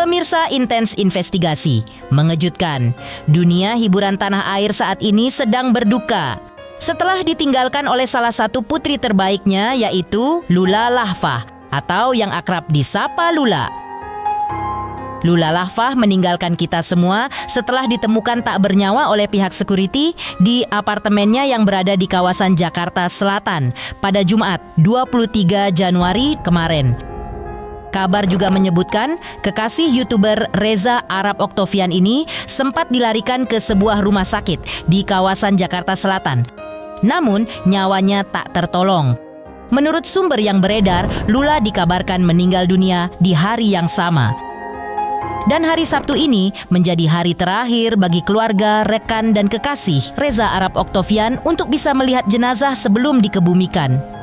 Pemirsa Intens Investigasi, mengejutkan, dunia hiburan tanah air saat ini sedang berduka. Setelah ditinggalkan oleh salah satu putri terbaiknya, yaitu Lula Lahfah atau yang akrab disapa Lula. Lula Lahfah meninggalkan kita semua setelah ditemukan tak bernyawa oleh pihak security di apartemennya yang berada di kawasan Jakarta Selatan pada Jumat 23 Januari kemarin. Kabar juga menyebutkan kekasih YouTuber Reza Arab Oktavian ini sempat dilarikan ke sebuah rumah sakit di kawasan Jakarta Selatan. Namun nyawanya tak tertolong. Menurut sumber yang beredar, Lula dikabarkan meninggal dunia di hari yang sama. Dan hari Sabtu ini menjadi hari terakhir bagi keluarga, rekan, dan kekasih Reza Arab Oktavian untuk bisa melihat jenazah sebelum dikebumikan.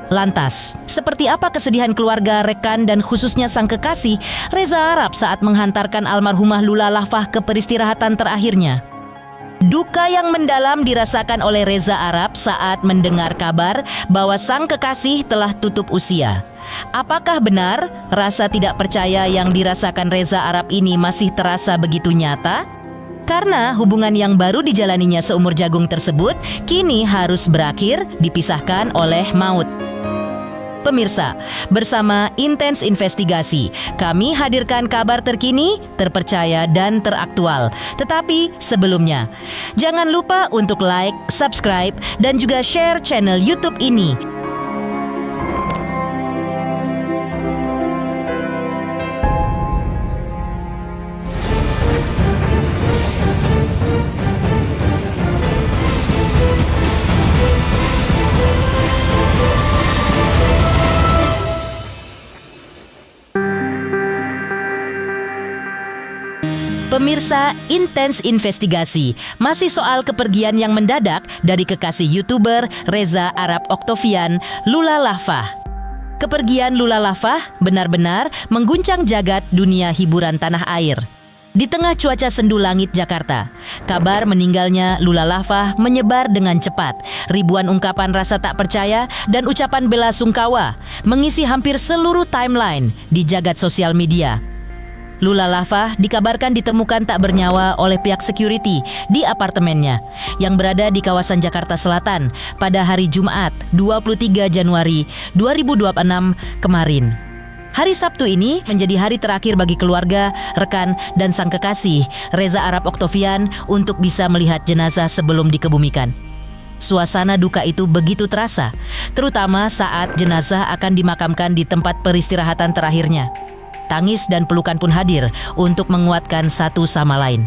Lantas, seperti apa kesedihan keluarga, rekan, dan khususnya sang kekasih Reza Arab saat menghantarkan almarhumah Lula Lahfah ke peristirahatan terakhirnya? Duka yang mendalam dirasakan oleh Reza Arab saat mendengar kabar bahwa sang kekasih telah tutup usia. Apakah benar rasa tidak percaya yang dirasakan Reza Arab ini masih terasa begitu nyata? Karena hubungan yang baru dijalaninya seumur jagung tersebut kini harus berakhir dipisahkan oleh maut. Pemirsa, bersama Intens Investigasi, kami hadirkan kabar terkini, terpercaya, dan teraktual. Tetapi sebelumnya, jangan lupa untuk like, subscribe, dan juga share channel YouTube ini. Pemirsa Intens Investigasi, masih soal kepergian yang mendadak dari kekasih YouTuber Reza Arab Oktavian, Lula Lahfah. Kepergian Lula Lahfah benar-benar mengguncang jagat dunia hiburan tanah air. Di tengah cuaca sendu langit Jakarta, kabar meninggalnya Lula Lahfah menyebar dengan cepat. Ribuan ungkapan rasa tak percaya dan ucapan bela sungkawa mengisi hampir seluruh timeline di jagat sosial media. Lula Lahfah dikabarkan ditemukan tak bernyawa oleh pihak security di apartemennya yang berada di kawasan Jakarta Selatan pada hari Jumat 23 Januari 2026 kemarin. Hari Sabtu ini menjadi hari terakhir bagi keluarga, rekan, dan sang kekasih Reza Arab Oktavian untuk bisa melihat jenazah sebelum dikebumikan. Suasana duka itu begitu terasa, terutama saat jenazah akan dimakamkan di tempat peristirahatan terakhirnya. Tangis dan pelukan pun hadir untuk menguatkan satu sama lain.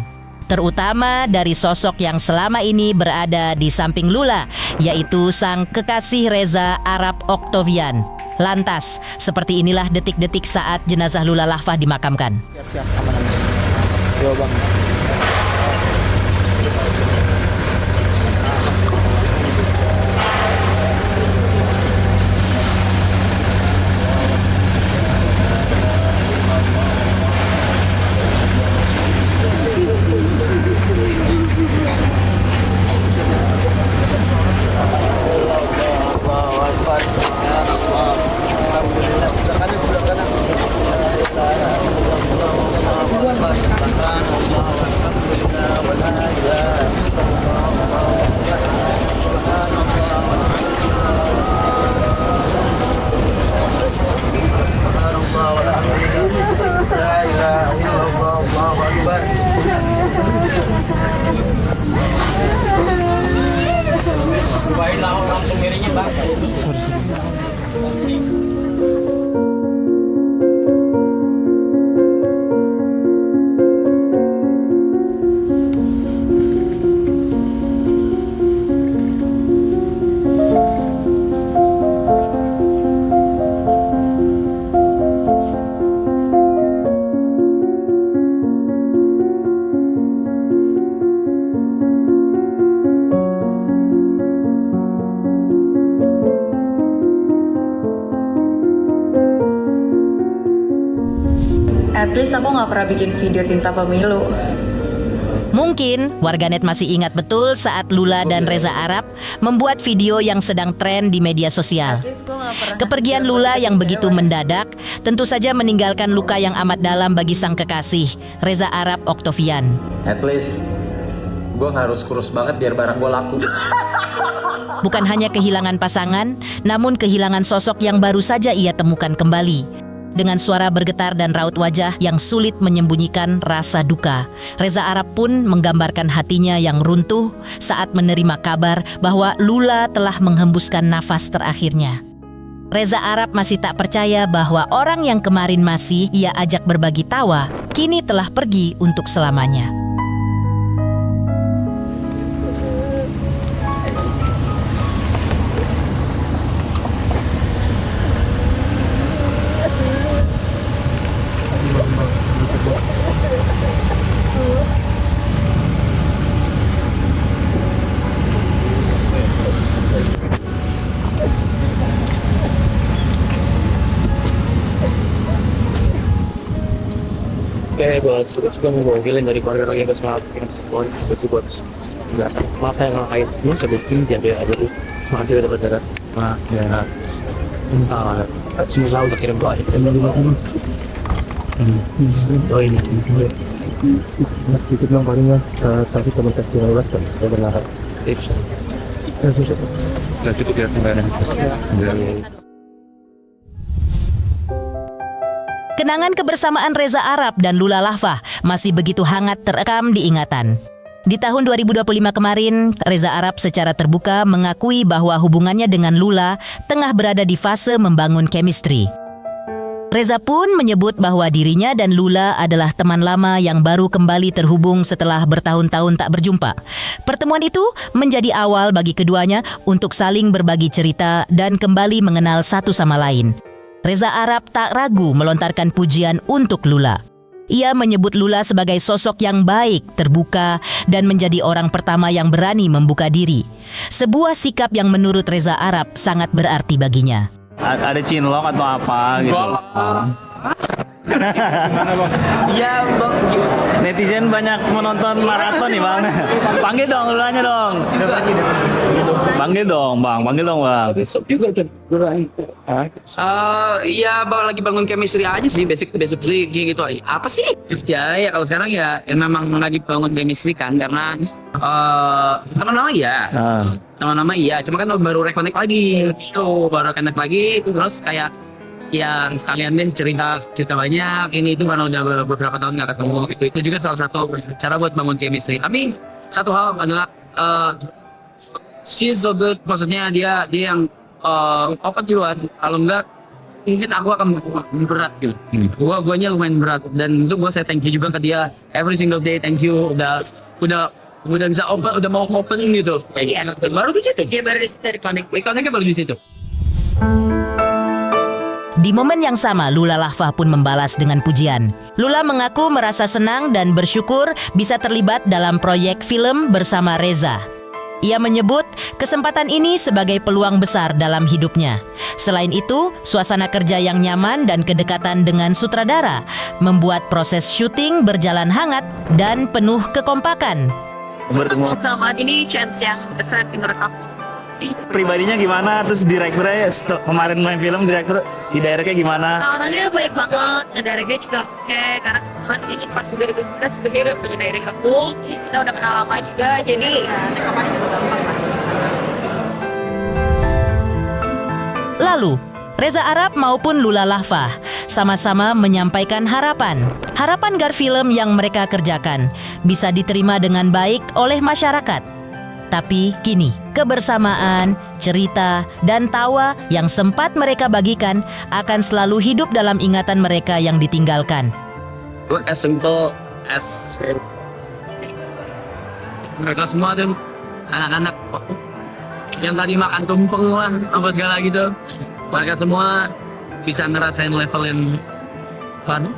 Terutama dari sosok yang selama ini berada di samping Lula, yaitu sang kekasih Reza Arab Oktavian. Lantas, seperti inilah detik-detik saat jenazah Lula Lahfah dimakamkan. Siap-siap, aman. Yo bang. Langsung miringin bang. At least aku nggak pernah bikin video tinta pemilu. Mungkin warganet masih ingat betul saat Lula dan Reza Arab membuat video yang sedang tren di media sosial. Kepergian Lula yang begitu mendadak tentu saja meninggalkan luka yang amat dalam bagi sang kekasih, Reza Arab Octavian. At least gue harus kurus banget biar barang gue laku. Bukan hanya kehilangan pasangan, namun kehilangan sosok yang baru saja ia temukan kembali. Dengan suara bergetar dan raut wajah yang sulit menyembunyikan rasa duka, Reza Arab pun menggambarkan hatinya yang runtuh saat menerima kabar bahwa Lula telah menghembuskan nafas terakhirnya. Reza Arab masih tak percaya bahwa orang yang kemarin masih ia ajak berbagi tawa, kini telah pergi untuk selamanya. Oke, buat juga mau mewakilin dari keluarga yang semangat buat nggak maaf saya ngelakuin ini sebelum dia ada dulu. Makasih udah berdarat. Ya. Semua udah kirim doa. Oh ini. Mas sedikit dong palingnya tadi teman tes 15 kan saya benar. Nggak cukup ya kemarin. Kenangan kebersamaan Reza Arab dan Lula Lahfah masih begitu hangat terekam di ingatan. Di tahun 2025 kemarin, Reza Arab secara terbuka mengakui bahwa hubungannya dengan Lula tengah berada di fase membangun chemistry. Reza pun menyebut bahwa dirinya dan Lula adalah teman lama yang baru kembali terhubung setelah bertahun-tahun tak berjumpa. Pertemuan itu menjadi awal bagi keduanya untuk saling berbagi cerita dan kembali mengenal satu sama lain. Reza Arab tak ragu melontarkan pujian untuk Lula. Ia menyebut Lula sebagai sosok yang baik, terbuka, dan menjadi orang pertama yang berani membuka diri. Sebuah sikap yang menurut Reza Arab sangat berarti baginya. Ada cinlok atau apa gitu? Iya bang, Netizen banyak menonton maraton nih bang. Panggil dong Lulanya dong. Panggil dong bang, panggil dong bang. Besok juga tuh. iya bang lagi bangun chemistry aja sih, basic gitu. Apa sih? Ya kalau sekarang ya memang lagi bangun chemistry kan karena teman lama ya. Teman lama iya, cuma kan baru reconnect lagi. Baru reconnect lagi, terus kayak ya sekalian deh cerita banyak ini itu karena udah beberapa tahun nggak ketemu gitu. Itu juga salah satu cara buat bangun chemistry. Tapi satu hal adalah she's so good, maksudnya dia yang open duluan. Kalau enggak mungkin aku akan berat gitu. Guanya lumayan berat dan itu gue saya thank you juga ke dia every single day. Thank you udah bisa open, udah mau open gitu. Baru di situ. Dia baru di situ connect baru di situ. Di momen yang sama, Lula Lahfah pun membalas dengan pujian. Lula mengaku merasa senang dan bersyukur bisa terlibat dalam proyek film bersama Reza. Ia menyebut kesempatan ini sebagai peluang besar dalam hidupnya. Selain itu, suasana kerja yang nyaman dan kedekatan dengan sutradara membuat proses syuting berjalan hangat dan penuh kekompakan. Bertemu Sama ini chance yang besar menurut aku. pribadinya gimana? Terus direkturnya kemarin main film direktur di daerahnya gimana? Orangnya baik banget, directnya juga oke. Karena kan sih pas 2012 juga dia udah punya direct aku. Kita udah kenal lama juga, jadi ya kemarin juga gampang lah. Lalu, Reza Arab maupun Lula Lahfah sama-sama menyampaikan harapan Garfilm yang mereka kerjakan bisa diterima dengan baik oleh masyarakat. Tapi kini, kebersamaan, cerita, dan tawa yang sempat mereka bagikan akan selalu hidup dalam ingatan mereka yang ditinggalkan. As simple as mereka semua tuh anak-anak yang tadi makan tumpeng lah apa segala gitu, mereka semua bisa ngerasain level yang baru,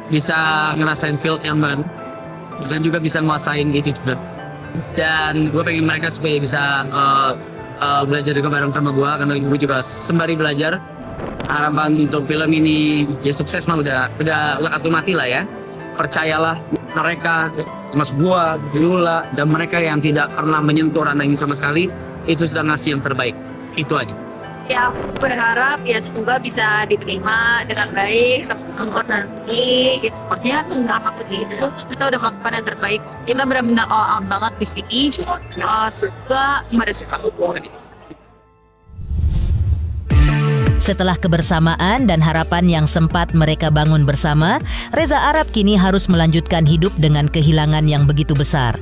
bisa ngerasain field yang baru, dan juga bisa nguasain itu juga. Dan gue pengen mereka supaya bisa belajar juga bareng sama gue, karena gue juga sembari belajar. Harapan untuk film ini ya sukses mah udah kartu mati lah ya. Percayalah, mereka termasuk gua, Lula, dan mereka yang tidak pernah menyentuh ranah ini sama sekali, itu sudah ngasih yang terbaik. Itu aja. Ya, aku berharap ya semoga bisa diterima dengan baik sampai nonton nanti. Pokoknya tentang apa itu kita udah melakukan yang terbaik. Kita benar-benar all out banget di sini. Suka, pada suka. Setelah kebersamaan dan harapan yang sempat mereka bangun bersama, Reza Arab kini harus melanjutkan hidup dengan kehilangan yang begitu besar.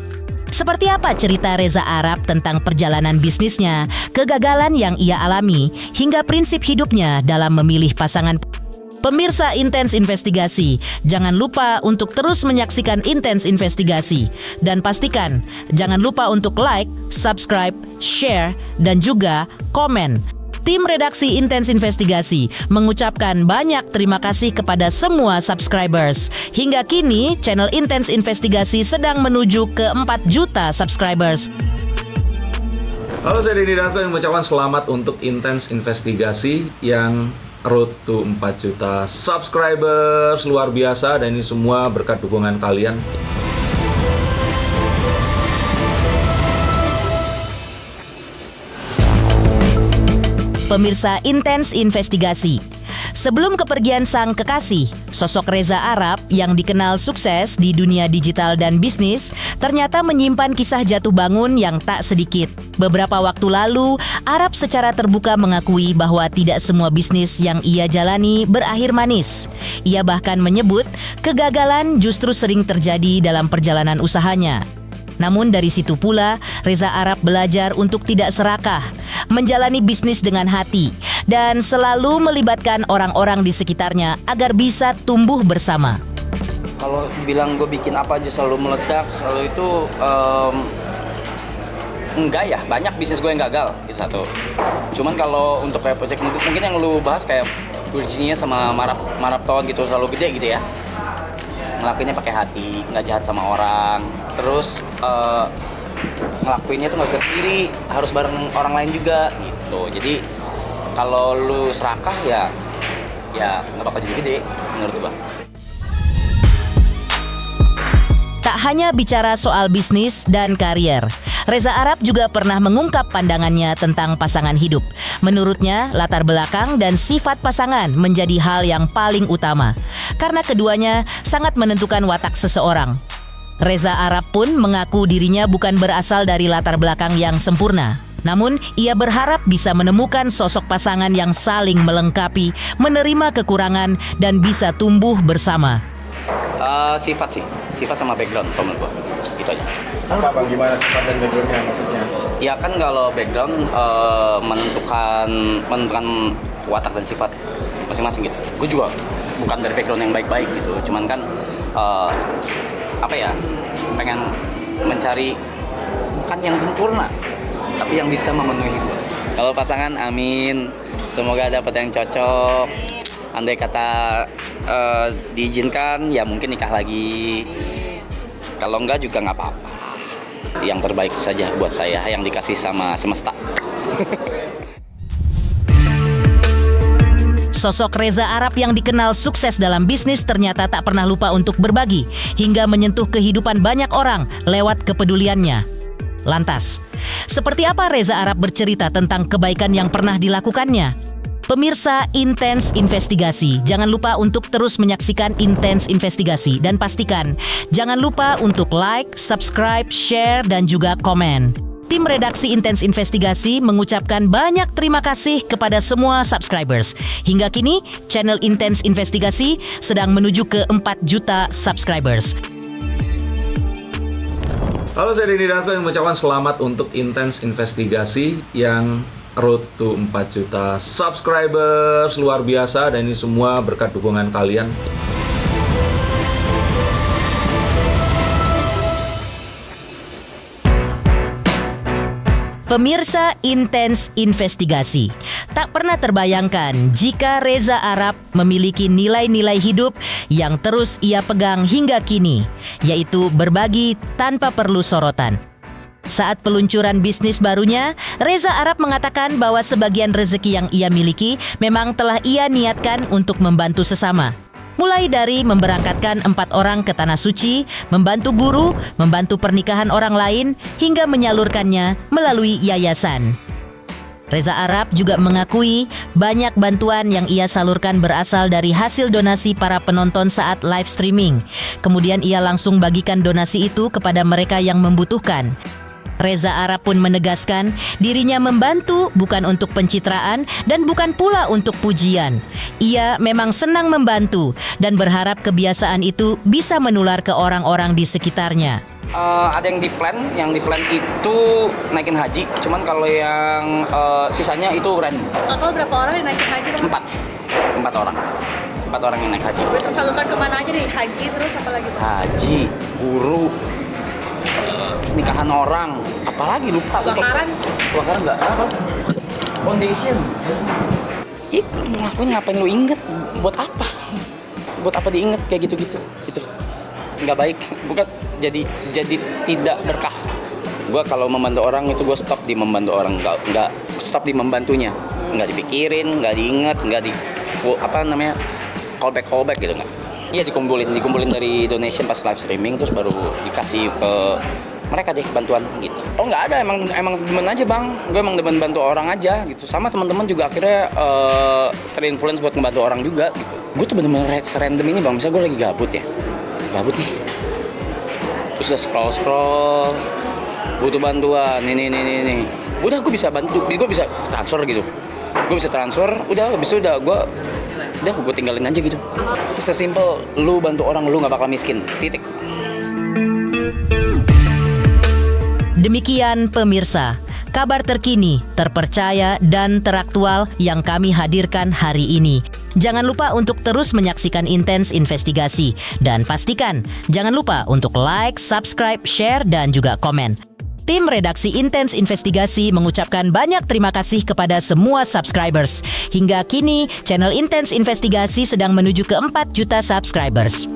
Seperti apa cerita Reza Arab tentang perjalanan bisnisnya, kegagalan yang ia alami, hingga prinsip hidupnya dalam memilih pasangan? Pemirsa Intens Investigasi, jangan lupa untuk terus menyaksikan Intens Investigasi. Dan pastikan, jangan lupa untuk like, subscribe, share, dan juga komen. Tim redaksi Intens Investigasi mengucapkan banyak terima kasih kepada semua subscribers. Hingga kini, channel Intens Investigasi sedang menuju ke 4 juta subscribers. Halo, saya Denny Darto yang mengucapkan selamat untuk Intens Investigasi yang road to 4 juta subscribers. Luar biasa, dan ini semua berkat dukungan kalian. Pemirsa Intens Investigasi, sebelum kepergian sang kekasih, sosok Reza Arab yang dikenal sukses di dunia digital dan bisnis ternyata menyimpan kisah jatuh bangun yang tak sedikit. Beberapa waktu lalu, Arab secara terbuka mengakui bahwa tidak semua bisnis yang ia jalani berakhir manis. Ia bahkan menyebut kegagalan justru sering terjadi dalam perjalanan usahanya. Namun dari situ pula, Reza Arab belajar untuk tidak serakah, menjalani bisnis dengan hati, dan selalu melibatkan orang-orang di sekitarnya agar bisa tumbuh bersama. Kalau bilang gue bikin apa aja selalu meledak, selalu itu enggak ya, banyak bisnis gue yang gagal, itu satu. Cuman kalau untuk kayak project mungkin yang lu bahas kayak Virginia sama Marathon gitu, selalu gede gitu ya. Ngelakuinnya pakai hati, nggak jahat sama orang. Terus ngelakuinnya tuh nggak bisa sendiri, harus bareng orang lain juga gitu. Jadi kalau lu serakah ya nggak bakal jadi gede menurut gua. Tak hanya bicara soal bisnis dan karier, Reza Arab juga pernah mengungkap pandangannya tentang pasangan hidup. Menurutnya, latar belakang dan sifat pasangan menjadi hal yang paling utama, karena keduanya sangat menentukan watak seseorang. Reza Arab pun mengaku dirinya bukan berasal dari latar belakang yang sempurna. Namun, ia berharap bisa menemukan sosok pasangan yang saling melengkapi, menerima kekurangan, dan bisa tumbuh bersama. Sifat sama background menurut gua, itu aja. Apa bang, gimana sifat dan backgroundnya maksudnya? Ya kan kalau background menentukan watak dan sifat masing-masing gitu. Gue juga bukan dari background yang baik-baik gitu, cuman kan pengen mencari bukan yang sempurna, tapi yang bisa memenuhi gue. Kalau pasangan, amin, semoga dapat yang cocok. Andai kata diizinkan, ya mungkin nikah lagi. Kalau enggak juga nggak apa-apa. Yang terbaik saja buat saya, yang dikasih sama semesta. Sosok Reza Arab yang dikenal sukses dalam bisnis ternyata tak pernah lupa untuk berbagi, hingga menyentuh kehidupan banyak orang lewat kepeduliannya. Lantas, seperti apa Reza Arab bercerita tentang kebaikan yang pernah dilakukannya? Pemirsa Intens Investigasi, jangan lupa untuk terus menyaksikan Intens Investigasi, dan pastikan jangan lupa untuk like, subscribe, share, dan juga komen. Tim redaksi Intens Investigasi mengucapkan banyak terima kasih kepada semua subscribers. Hingga kini, channel Intens Investigasi sedang menuju ke 4 juta subscribers. Halo, saya Denny Darto yang mengucapkan selamat untuk Intens Investigasi yang road to 4 juta subscribers. Luar biasa, dan ini semua berkat dukungan kalian. Pemirsa Intens Investigasi, tak pernah terbayangkan jika Reza Arab memiliki nilai-nilai hidup yang terus ia pegang hingga kini, yaitu berbagi tanpa perlu sorotan. Saat peluncuran bisnis barunya, Reza Arab mengatakan bahwa sebagian rezeki yang ia miliki memang telah ia niatkan untuk membantu sesama. mulai dari memberangkatkan 4 orang ke Tanah Suci, membantu guru, membantu pernikahan orang lain, hingga menyalurkannya melalui yayasan. Reza Arab juga mengakui banyak bantuan yang ia salurkan berasal dari hasil donasi para penonton saat live streaming. Kemudian ia langsung bagikan donasi itu kepada mereka yang membutuhkan. Reza Arab pun menegaskan dirinya membantu bukan untuk pencitraan dan bukan pula untuk pujian. Ia memang senang membantu dan berharap kebiasaan itu bisa menular ke orang-orang di sekitarnya. Ada yang di plan itu naikin haji, cuman kalau yang sisanya itu rent. Total berapa orang yang naikin haji Bang? 4 orang yang naik haji. Tersalurkan kemana aja nih? Haji terus apa lagi Bang? Haji, guru, nikahan orang, apalagi lupa. Kebakaran nggak apa? Foundation. Ih, ngelakuin ngapain lu inget? Buat apa? Buat apa diinget kayak gitu-gitu? Itu nggak baik, bukan jadi tidak berkah. Gue kalau membantu orang itu gue stop di membantu orang, nggak stop di membantunya, nggak dipikirin, nggak diinget, nggak di callback gitu nggak. Iya dikumpulin dari donation pas live streaming, terus baru dikasih ke mereka deh bantuan gitu. Oh nggak ada, emang demen aja Bang, gue emang demen bantu orang aja gitu. Sama teman-teman juga akhirnya terinfluence buat ngebantu orang juga gitu. Gue tuh bener-bener serandom ini Bang, misalnya gue lagi gabut nih, terus udah scroll, butuh bantuan, nih, udah gue bisa bantu, gue bisa transfer gitu, udah habis itu gue tinggalin aja gitu. Sesimpel lu bantu orang, lu nggak bakal miskin, titik. Demikian pemirsa, kabar terkini, terpercaya, dan teraktual yang kami hadirkan hari ini. Jangan lupa untuk terus menyaksikan Intens Investigasi. Dan pastikan, jangan lupa untuk like, subscribe, share, dan juga komen. Tim redaksi Intens Investigasi mengucapkan banyak terima kasih kepada semua subscribers. Hingga kini, channel Intens Investigasi sedang menuju ke 4 juta subscribers.